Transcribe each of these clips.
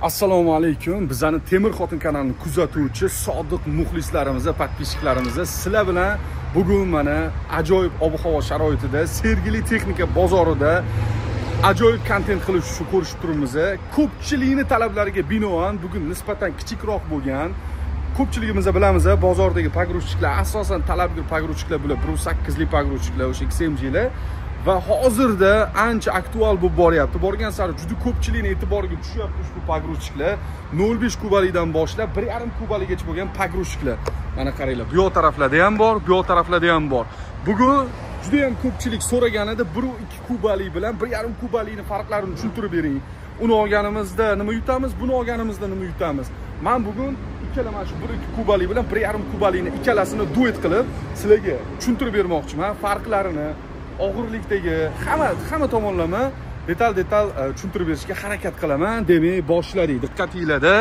Assalomu alaykum. Bizning Temir Xotin kanalini kuzatuvchi sodiq muxlislarimiz, podpishchilarimiz, sizlar bilan bugun mana ajoyib ob-havo sharoitida Sergeli texnika bozorida ajoyib kontent qilish uchun ko'rishib turibmiz. Ko'pchilikning talablariga binoan bugun nisbatan kichikroq bo'lgan. Ko'pchiligimiz bilamiz, bozordagi pogrushchiklar asosan talabgir pogrushchiklar bular 1.8 lik pogrushchiklar, o'sha XMG'lar va hozirda ancha aktual bo'lib boryapti. Borgan sari juda ko'pchilikning e'tiboriga tushyapti ushbu pogrushchiklar. 0.5 kubalikdan boshlab 1.5 kubalikgacha bo'lgan pogrushchiklar. Mana qaranglar, bu yoq taraflarda ham bor, bu yoq taraflarda ham bor. Bugun juda ham ko'pchilik so'raganida 1.2 kubalik bilan 1.5 kubalikning farqlarini tushuntirib bering. Uni olganimizda nima yutamiz, buni olganimizda nima yutamiz. Men bugun ikkala mana shu 1.2 kubalik bilan 1.5 kubalikni ikkalasini duet qilib sizlarga tushuntirib bermoqchiman. Farqlarini, og'irlikdagi hamma tomonlama detal tushuntirib berishga harakat qilaman. Demak, boshladik. Diqqatingizda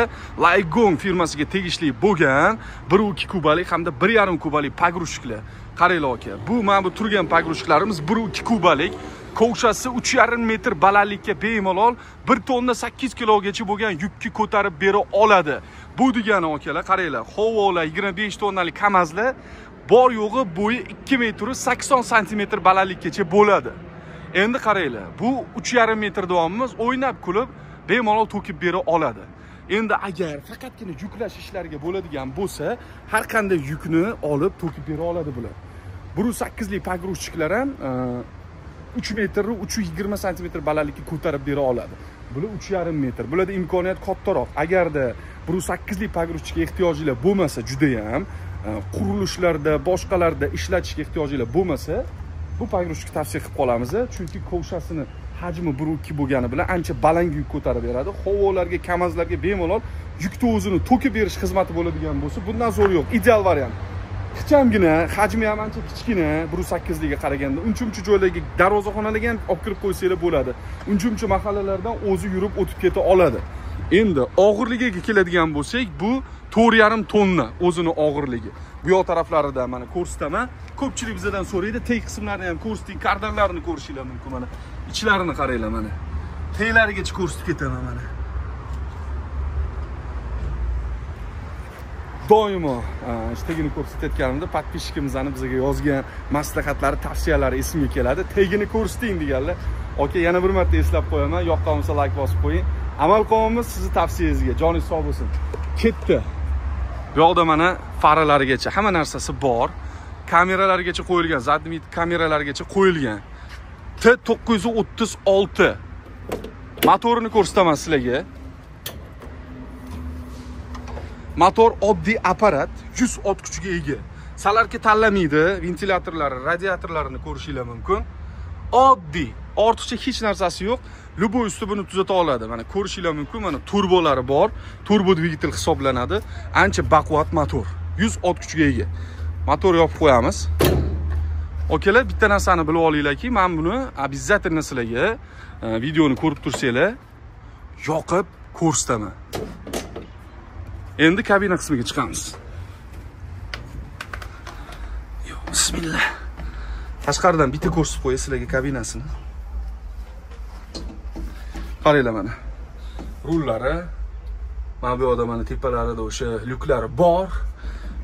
Laygong firmasiga tegishli bo'lgan 1.2 kubalik hamda 1.5 kubalik pogrushchiklar. Qaranglar aka. Bu mana bu turgan pogrushchiklarimiz 1.2 kubalik. Kovshasi 3,5 metr balandlikka bemalol 1 tonna 8 kilogacha bo'lgan yukni ko'tarib bera oladi. Bu degani akalar, qaranglar, Hovolar 25 tonnalik Kamazlar bor yo'g'i bo'yi 2 metr 80 santimetr balandlikgacha bo'ladi. Endi qaranglar, bu 3,5 metr davomimiz o'ynab kulib bemalol to'kib bera oladi. Endi agar faqatgina yuklash ishlariga bo'ladigan bo'lsa, har qanday yukni olib to'kib bera oladi bular. 1.8 lik pogrushchiklar ham 3 metr 320 santimetr balandlikka ko'tarib bera oladi. Bular 3,5 metr. Bularda imkoniyat kattaroq. Agarda 1.8 lik pogrushchikka ehtiyojinglar bo'lmasa, juda ham qurilishlarda, boshqalarda ishlatishga ehtiyojinglar bo'lmasa, bu pogrushchikni tavsiya qilib qolamiz, chunki kovshasini hajmi 1.2 bo'lgani bilan ancha baland yuk ko'tarib beradi. Hovolarga, Kamazlarga bemalol yukni o'zini to'kib berish xizmati bo'ladigan bo'lsa, bundan zo'r yo'q. Ideal variant. Ixchamgina, hajmi ham ancha kichkina 1.8 liga qaraganda. Uncha joylarga darvozaxonalarga ham olib kirib qo'ysanglar bo'ladi. Uncha mahallalardan o'zi yurib o'tib keta oladi. Endi og'irligiga keladigan bo'lsak, bu 4,5 tonna o'zini og'irligi. Bu yoq taraflarida mana ko'rsataman. Ko'pchilik bizdan so'raydi, teg qismlarini ham ko'rsating, kardanlarini ko'rishinglar mumkin mana. Ichlarini qaranglar mana. Teglarigacha ko'rsatib ketaman mana. Doimo tegini ko'rsatayotganimda podpishchikimizning bizga yozgan maslahatlari, tavsiyalari esimga keladi. Tegini ko'rsating deganlar. Oka, yana bir marta eslab qo'yaman. Yoqqan bo'lsa like bosib qo'ying. Amal qilamiz sizni tavsiyangizga. Joningiz sog' bo'lsin. Ketdi. Bu yoqda mana faralarigacha hamma narsasi bor. Kameralargacha qo'yilgan, zadniy kameralargacha qo'yilgan. T936 motorini ko'rsataman sizlarga. Motor oddiy apparat, 100 ot kuchiga ega. Salarga tanlamaydi, ventilyatorlari, radiatorlarini ko'rishinglar mumkin. Oddiy, ortiqcha hech narsasi yo'q. Luboy usti buni tuzata oladi. Mana ko'rishinglar mumkin, mana turbolari bor. Turbo dvigatel hisoblanadi. Ancha baquvvat motor. 100 ot kuchiga ega. Motor yopib qo'yamiz. Okalar, bitta narsani bilib olinglarki, men buni обязательно sizlarga videoni ko'rib tursanglar, yoqib ko'rsataman. Endi kabina qismiga chiqamiz. Yo, bismillah. Tashqaridan bitta ko'rsatib qo'yay sizlarga kabinasini. Qaranglar mana. Rullari, mana bu yoqda mana tepalarida o'sha lyuklari bor,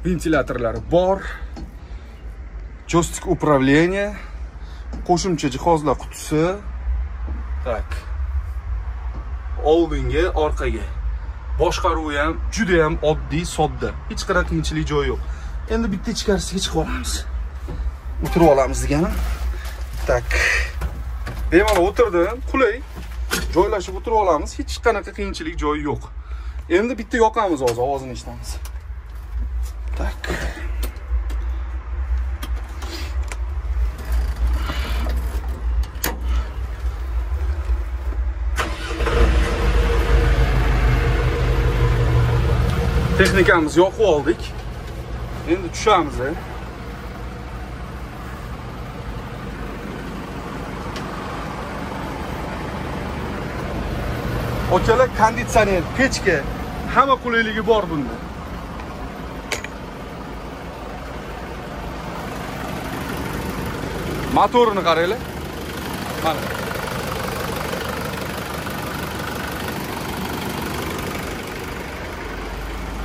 ventilyatorlari bor. Joystick управления, qo'shimcha jihozlar qutisi. Tak. Oldinga, orqaga. Boshqaruvi ham juda ham oddiy, sodda. Hech qanaqa qiyinchilik joyi yo'q. Endi bitta ichkarisiga chiqib olamiz. O'tirib olamiz degani. Tak. Bemalol o'tirdim, qulay. Joylashib o'tirib olamiz. Hech qanaqa qiyinchilik joyi yo'q. Endi bitta yoqamiz hozir, ovozini eshitamiz. Tak. Texnikamiz yoqib oldik. Endi tushamiz. Okalar, konditsioner, pechka, hamma qulayligi bor bunda. Motorini qaranglar. Mana.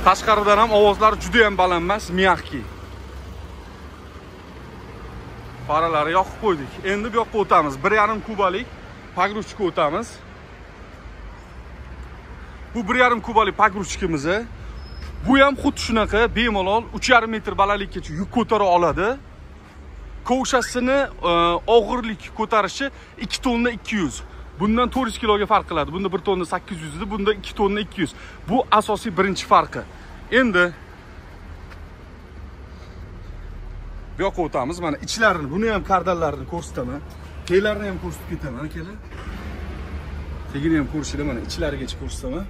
Tashqaridan ham ovozlari juda ham baland emas, miyaqki. Faralari yoqib qo'ydik. Endi bu yoqqa o'tamiz. 1,5 kubalik pogruchka o'tamiz. Bu 1,5 kubalik pogruchkamiz. Bu ham xuddi shunaqa bemalol 3,5 metr balandlikgacha yuk ko'tara oladi. Kovshasini og'irlik ko'tarishi 2 tonna 200. Bundan 400 kiloga farq qiladi. Bunda 1 tonna 800 edi, bunda 2 tonna 200. Bu asosiy birinchi farqi. Endi bu yoqqa o'tamiz. Mana ichlarini, buni ham kardallarini ko'rsataman. Teylarni ham ko'rsatib ketaman, akalar. Tegini ham ko'rishinglar, mana ichlarigacha ko'rsataman.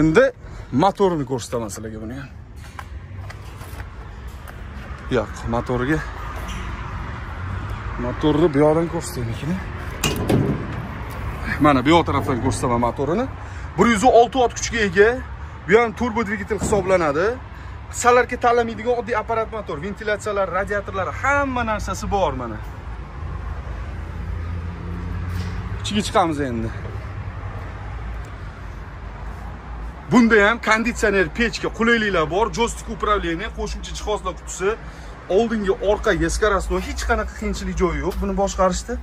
Endi motorini ko'rsataman sizlarga buni ham. Yo'q, motorni bu yoqdan ko'rsatayman. Mana bu yoq tarafdan ko'rsataman motorini. 106 ot kuchga ega. Bu ham turbo dvigatel hisoblanadi. Qissalarga tanlamaydigan oddiy apparat motor, ventilyatsiyalar, radiatorlari, hamma narsasi bor mana. Ichiga chiqamiz endi. Bunda ham konditsioner, pechka, qulayliklar bor, joystick upravleniya, qo'shimcha jihozlar qutisi, oldingi, orqaga skarasno, hech qanaqa qiyinchilik joyi yo'q buni boshqarishda.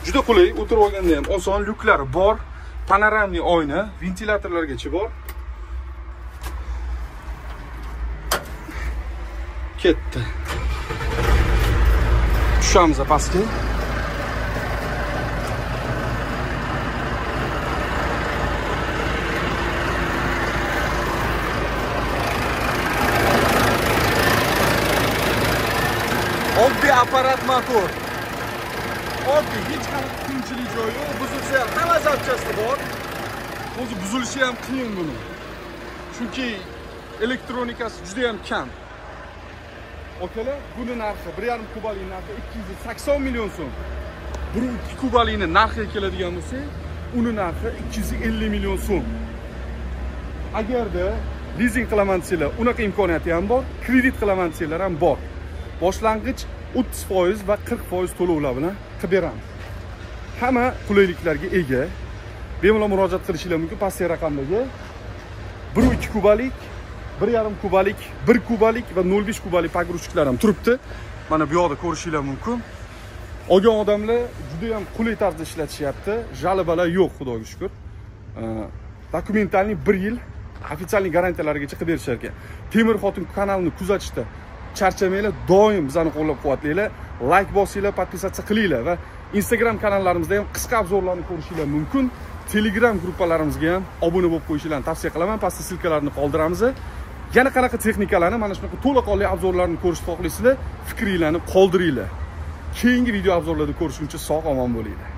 Juda qulay, o'tirib olganda ham oson, lyuklari bor, panoramli oyna, ventilyatorlargacha bor. Ketdi. Tushamiz pastga. Oddiy apparat motor. Oddiy, hech qanaqa qiyinchilik joyi yo'q. Buzilsa ham hamma zapchasti bor. O'zi buzilishi ham qiyin buni. Chunki elektronikasi juda ham kam. Okalar, buni narxi 1,5 kubalik narxi 280 million so'm. 1,2 kubalikni narxiga keladigan bo'lsa, uni narxi 250 million so'm. Agarda lizing qilaman desanglar, unaqa imkoniyati ham bor, kredit qilaman desanglar ham bor. Boshlang'ich 30% va 40% to'lovlar bilan qilib beramiz. Hamma qulayliklarga ega. Bemalol murojaat qilishinglar mumkin pastki raqamdagi 1,2 kubalik, 1,5 kubalik, 1 kubalik va 0,5 kubalik pogruchkalar ham turibdi. Mana bu yoqda ko'rishinglar mumkin. Olgan odamlar juda ham qulay tarzda ishlatishyapti. Jalabalar yo'q, xudoga shukr. Dokumentalniy 1 yil ofitsialniy garantiyalarigacha qilib berishar ekan. Temir Xotin kanalini kuzatishda charchamanglar, doim bizani qo'llab-quvvatlanglar, like bosinglar, podpisatsiya qilinglar va Instagram kanallarimizda ham qisqa obzorlarni ko'rishinglar mumkin. Telegram gruppalarimizga ham obuna bo'lib qo'yishingizni tavsiya qilaman. Pastda silkalarni qoldiramiz. Yana qanaqa texnikalarni, mana shunaqa to'laqonli obzorlarni ko'rishni xohlaysizlar, fikringlarni qoldiringlar. Keyingi video obzorlarda ko'rishguncha sog' omon bo'linglar.